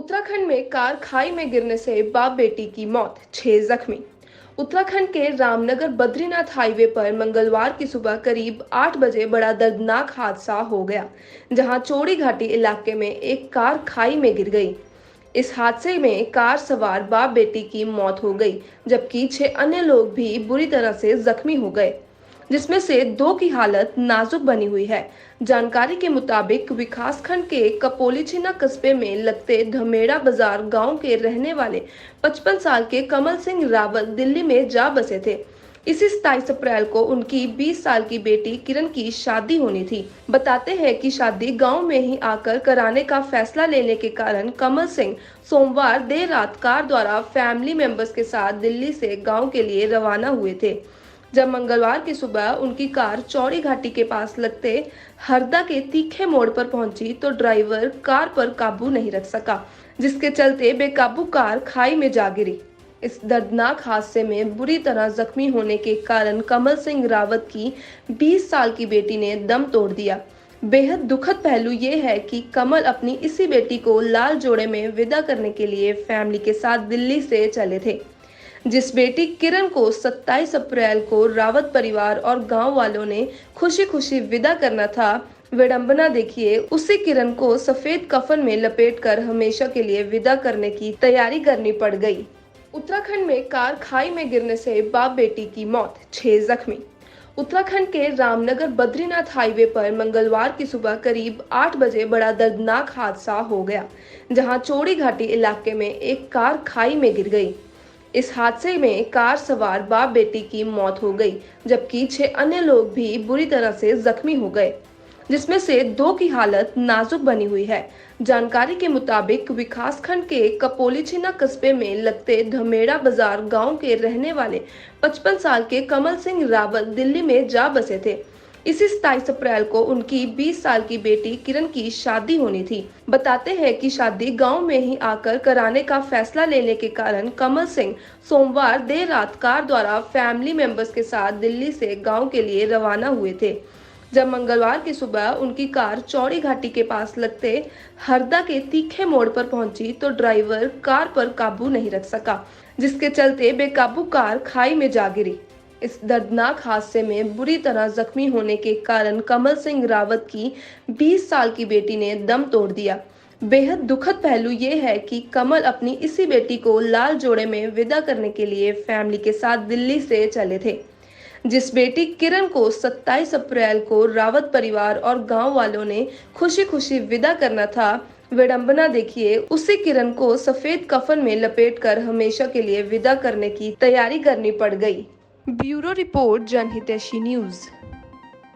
उत्तराखंड में कार खाई में गिरने से बाप बेटी की मौत, 6 जख्मी। उत्तराखंड के रामनगर बद्रीनाथ हाईवे पर मंगलवार की सुबह करीब 8 बजे बड़ा दर्दनाक हादसा हो गया, जहां चौड़ी घाटी इलाके में एक कार खाई में गिर गई। इस हादसे में कार सवार बाप बेटी की मौत हो गई, जबकि 6 अन्य लोग भी बुरी तरह से जख्मी हो गए, जिसमें से 2 की हालत नाजुक बनी हुई है। जानकारी के मुताबिक विकासखंड के कपोलीछिना कस्बे में लगते धमेड़ा बाजार गांव के रहने वाले 55 साल के कमल सिंह रावत दिल्ली में जा बसे थे। इसी 27 अप्रैल को उनकी 20 साल की बेटी किरण की शादी होनी थी। बताते हैं कि शादी गांव में ही आकर कराने का फैसला लेने के कारण कमल सिंह सोमवार देर रात कार द्वारा फैमिली मेंबर्स के साथ दिल्ली से गांव के लिए रवाना हुए थे। जब मंगलवार की सुबह उनकी कार चौड़ी घाटी के पास लगते हरदा के तीखे मोड़ पर पहुंची तो ड्राइवर कार पर काबू नहीं रख सका, जिसके चलते बेकाबू कार खाई में जा गिरी। इस दर्दनाक हादसे में बुरी तरह जख्मी होने के कारण कमल सिंह रावत की 20 साल की बेटी ने दम तोड़ दिया। बेहद दुखद पहलू ये है कि कमल अपनी इसी बेटी को लाल जोड़े में विदा करने के लिए फैमिली के साथ दिल्ली से चले थे। जिस बेटी किरण को 27 अप्रैल को रावत परिवार और गांव वालों ने खुशी खुशी विदा करना था, विडंबना देखिए, उसी किरण को सफेद कफन में लपेटकर हमेशा के लिए विदा करने की तैयारी करनी पड़ गई। उत्तराखंड में कार खाई में गिरने से बाप बेटी की मौत, 6 जख्मी। उत्तराखंड के रामनगर बद्रीनाथ हाईवे पर मंगलवार की सुबह करीब 8 बजे बड़ा दर्दनाक हादसा हो गया, जहां चौड़ी घाटी इलाके में एक कार खाई में गिर गई। इस हादसे में कार सवार बाप बेटी की मौत हो गई, जबकि 6 अन्य लोग भी बुरी तरह से जख्मी हो गए, जिसमें से 2 की हालत नाजुक बनी हुई है। जानकारी के मुताबिक विकासखंड के कपोलीछिना कस्बे में लगते धमेड़ा बाजार गांव के रहने वाले 55 साल के कमल सिंह रावत दिल्ली में जा बसे थे। इसी 27 अप्रैल को उनकी 20 साल की बेटी किरण की शादी होनी थी। बताते हैं कि शादी गांव में ही आकर कराने का फैसला लेने के कारण कमल सिंह सोमवार देर रात कार द्वारा फैमिली मेंबर्स के साथ दिल्ली से गांव के लिए रवाना हुए थे। जब मंगलवार की सुबह उनकी कार चौड़ी घाटी के पास लगते हरदा के तीखे मोड़ पर पहुंची तो ड्राइवर कार पर काबू नहीं रख सका, जिसके चलते बेकाबू कार खाई में जा गिरी। इस दर्दनाक हादसे में बुरी तरह जख्मी होने के कारण कमल सिंह रावत की 20 साल की बेटी ने दम तोड़ दिया। बेहद दुखद पहलू ये है कि कमल अपनी इसी बेटी को लाल जोड़े में विदा करने के लिए फैमिली के साथ दिल्ली से चले थे। जिस बेटी किरण को 27 अप्रैल को रावत परिवार और गांव वालों ने खुशी खुशी विदा करना था, विडंबना देखिए, उसी किरण को सफेद कफन में लपेटकर हमेशा के लिए विदा करने की तैयारी करनी पड़ गई। ब्यूरो रिपोर्ट, जनहितैषी न्यूज।